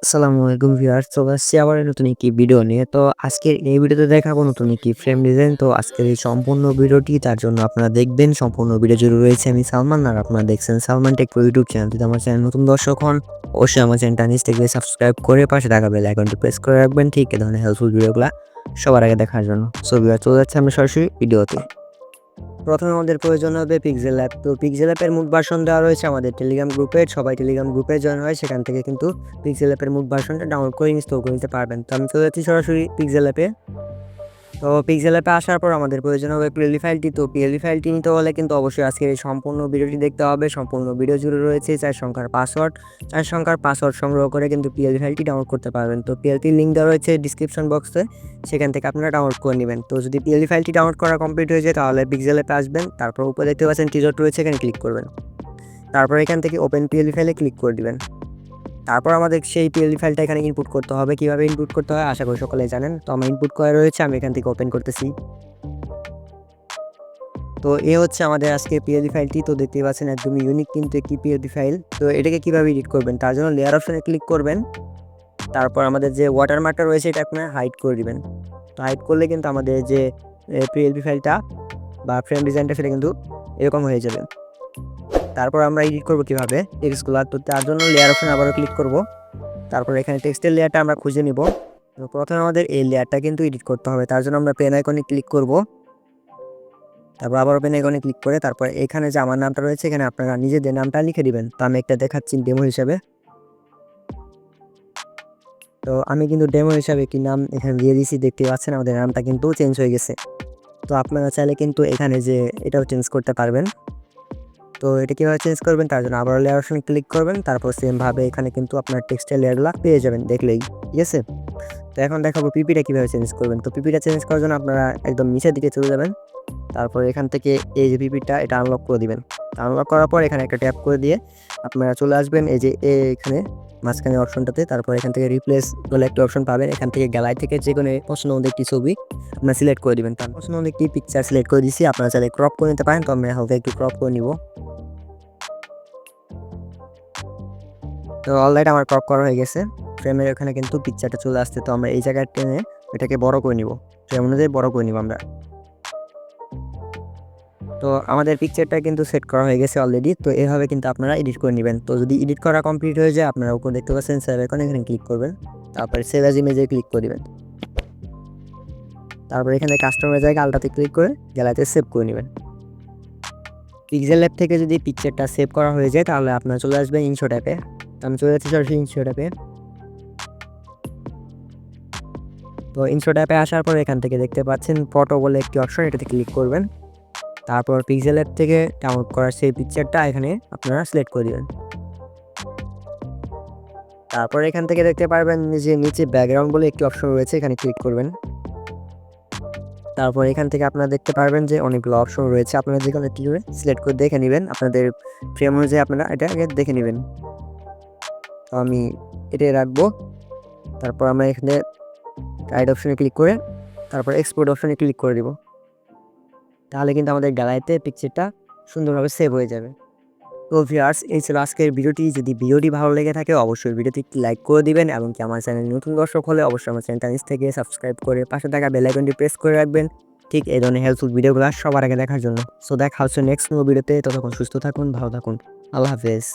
আসসালামু আলাইকুম ভিউয়ার্স। তো আসছি আবার নতুন একটি ভিডিও নিয়ে। তো আজকের এই ভিডিওতে দেখাবো নতুন একটি ফ্রেম ডিজাইন। তো আজকের এই সম্পূর্ণ ভিডিওটি তার জন্য আপনারা দেখবেন। সম্পূর্ণ ভিডিও জুড়ে রয়েছে আমি সালমান, আর আপনারা দেখছেন Salman take pro YouTube channel. যদি আমার চ্যানেল নতুন দর্শক হন, অবশ্যই আমার চ্যানেলটা নিচ থেকে সাবস্ক্রাইব করে পাশে থাকা বেল আইকনটি প্রেস করে রাখবেন, ঠিক এই ধরনের হেল্পফুল ভিডিওগুলা সবার আগে দেখার জন্য। সো ভিউয়ার, চলে যাচ্ছে আমরা সরাসরি ভিডিওতে। প্রথমে আমাদের প্রয়োজন হবে পিক্সেল অ্যাপ। তো পিক্সেল অ্যাপের মুড ভার্সন দেওয়া রয়েছে আমাদের টেলিগ্রাম গ্রুপে। সবাই টেলিগ্রাম গ্রুপে জয়েন হয়, সেখান থেকে কিন্তু পিক্সেল অ্যাপের মুড ভার্সনটা ডাউনলোড করে ইনস্টল করে নিতে পারবেন। তো আমি চলে যাচ্ছি সরাসরি পিক্সেল অ্যাপে। তো পিক্সেল অ্যাপে আসার পর আমাদের প্রয়োজন হবে পিএলডি ফাইলটি। তো পিএলডি ফাইলটি নিতে হলে কিন্তু অবশ্যই আজকের এই সম্পূর্ণ ভিডিওটি দেখতে হবে। সম্পূর্ণ ভিডিও জুড়ে রয়েছে 4 সংখ্যার পাসওয়ার্ড সংগ্রহ করে কিন্তু পিএলডি ফাইলটি ডাউনলোড করতে পারবেন। তো পিএলটির লিঙ্ক দেওয়া রয়েছে ডিসক্রিপশন বক্সে, সেখান থেকে আপনারা ডাউনলোড করে নেবেন। তো যদি পিএলডি ফাইলটি ডাউনলোড করা কমপ্লিট হয়ে যায় তাহলে পিক্সেল অ্যাপে আসবেন, তারপর উপরে দেখতে পাচ্ছেন টিজট রয়েছে, এখানে ক্লিক করবেন। তারপর এখান থেকে ওপেন পিএলডি ফাইলে ক্লিক করে দিবেন। তারপর আমাদের সেই পিএলডি ফাইলটা এখানে ইনপুট করতে হবে। কীভাবে ইনপুট করতে হয় আশা করি সকলেই জানেন। তো আমার ইনপুট করা রয়েছে, আমি এখান থেকে ওপেন করতেছি। তো এ হচ্ছে আমাদের আজকে পিএলডি ফাইলটি। তো দেখতেই পাচ্ছেন একদমই ইউনিক কিন্তু একটি পিএলডি ফাইল। তো এটাকে কীভাবে এডিট করবেন তার জন্য লেয়ার অপশনে ক্লিক করবেন। তারপর আমাদের যে ওয়াটারমার্কটা রয়েছে এটা আপনারা হাইড করে দিবেন। তো হাইড করলে কিন্তু আমাদের যে পিএলডি ফাইলটা বা ফ্রেম ডিজাইনটা সেটা কিন্তু এরকম হয়ে যাবে। তারপর আমরা এডিট করবো কীভাবে টেক্সটগুলো। তো তার জন্য লেয়ার অপশনে আবারও ক্লিক করব। তারপর এখানে টেক্সটের লেয়ারটা আমরা খুঁজে নিব। তো প্রথমে আমাদের এই লেয়ারটা কিন্তু এডিট করতে হবে, তার জন্য আমরা পেন আইকনে ক্লিক করব। তারপর আবার পেন আইকনে ক্লিক করে তারপর এখানে যে আমার নামটা রয়েছে এখানে আপনারা নিজেদের নামটা লিখে দিবেন। তো আমি একটা দেখাচ্ছি ডেমো হিসাবে। তো আমি কিন্তু ডেমো হিসাবে একটি নাম এখানে দিয়ে দিয়েছি, দেখতে পাচ্ছেন আমাদের নামটা কিন্তু চেঞ্জ হয়ে গেছে। তো আপনারা চাইলে কিন্তু এখানে যে এটাও চেঞ্জ করতে পারবেন। তো এটা কীভাবে চেঞ্জ করবেন তার জন্য আবার লেয়ার অপশনে ক্লিক করবেন। তারপর সেমভাবে এখানে কিন্তু আপনার টেক্সটের লেয়ারগুলো পেয়ে যাবেন দেখলেই, ঠিক আছে। তো এখন দেখাবো পিপিটা কীভাবে চেঞ্জ করবেন। তো পিপিটা চেঞ্জ করার জন্য আপনারা একদম নিচের দিকে চলে যাবেন। তারপর এখান থেকে এই যে পিপিটা এটা আনলক করে দিবেন। আনলক করার পর এখানে একটা ট্যাপ করে দিয়ে আপনারা চলে আসবেন এই যে এখানে মাঝখানে অপশনটাতে। তারপর এখান থেকে রিপ্লেস বলে একটা অপশন পাবেন। এখান থেকে গ্যালারি থেকে যে কোনো পছন্দ একটি ছবি আপনারা সিলেক্ট করে দিবেন। তার পছন্দ একটি পিকচার সিলেক্ট করে দিচ্ছি, আপনারা চাইলে ক্রপ করে নিতে পারেন। তো আমরা হালকা একটু ক্রপ করে নিব। তো অলরাইট আমার ক্রপ করা হয়ে গেছে। ফ্রেমের ওখানে কিন্তু পিকচারটা চলে আসছে। তো আমরা এই জায়গায় টেনে এটাকে বড় করে নিব, ফ্রেম অনুযায়ী বড় করে নিব আমরা। তো আমাদের পিকচারটা কিন্তু সেট করা হয়ে গেছে অলরেডি। তো এভাবে কিন্তু আপনারা এডিট করে নেবেন। তো যদি এডিট করা কমপ্লিট হয়ে যায় আপনারা উপরে দেখতে পাচ্ছেন সেভ আইকন, এখানে ক্লিক করবেন। তারপরে সেভ অ্যাজ ইমেজে ক্লিক করে দিবেন। তারপর এখানে কাস্টমারের জায়গায় আলটাতে ক্লিক করে গ্যালারিতে সেভ করে নেবেন। পিক্সেল ল্যাব থেকে যদি পিকচারটা সেভ করা হয়ে যায় তাহলে আপনারা চলে আসবেন ইনশট অ্যাপে। তো আমি চলে যাচ্ছি সরাসরি ইনশট অ্যাপে। তো ইনশট অ্যাপে আসার পর এখান থেকে দেখতে পাচ্ছেন ফটো বলে একটি অপশন, এটাতে ক্লিক করবেন। তারপর পিক্সেল অ্যাপ থেকে ডাউনলোড করা সেই পিকচারটা এখানে আপনারা সিলেক্ট করে দিবেন। তারপর এখান থেকে দেখতে পারবেন যে নিচে ব্যাকগ্রাউন্ড বলে একটি অপশন রয়েছে, এখানে ক্লিক করবেন। তারপর এখান থেকে আপনারা দেখতে পারবেন যে অনেকগুলো অপশন রয়েছে, আপনারা যেকোনো একটি করে সিলেক্ট করে দেখে নেবেন। আপনাদের ফ্রেম অনুযায়ী আপনারা এটা আগে দেখে নেবেন। তো আমি এটাই রাখবো। তারপর আমরা এখানে রাইট অপশনে ক্লিক করে তারপর এক্সপোর্ট অপশনে ক্লিক করে দিব। তাহলে কিন্তু আমাদের গ্যালারিতে পিকচারটা সুন্দরভাবে সেভ হয়ে যাবে। তো ভিউয়ার্স, এই ছিল আজকের ভিডিওটি। যদি ভিডিওটি ভালো লেগে থাকে অবশ্যই ভিডিওটি একটি লাইক করে দিবেন, এবং কি আমার চ্যানেলে নতুন দর্শক হলে অবশ্যই আমার চ্যানেলটা নিচ থেকে সাবস্ক্রাইব করে পাশে থাকা বেল আইকনটি প্রেস করে রাখবেন, ঠিক এই ধরনের হেল্পফুল ভিডিওগুলো সবার আগে দেখার জন্য। সো দেখা হচ্ছে নেক্সট কোনো ভিডিওতে। ততক্ষণ সুস্থ থাকুন, ভালো থাকুন, আল্লাহ হাফেজ।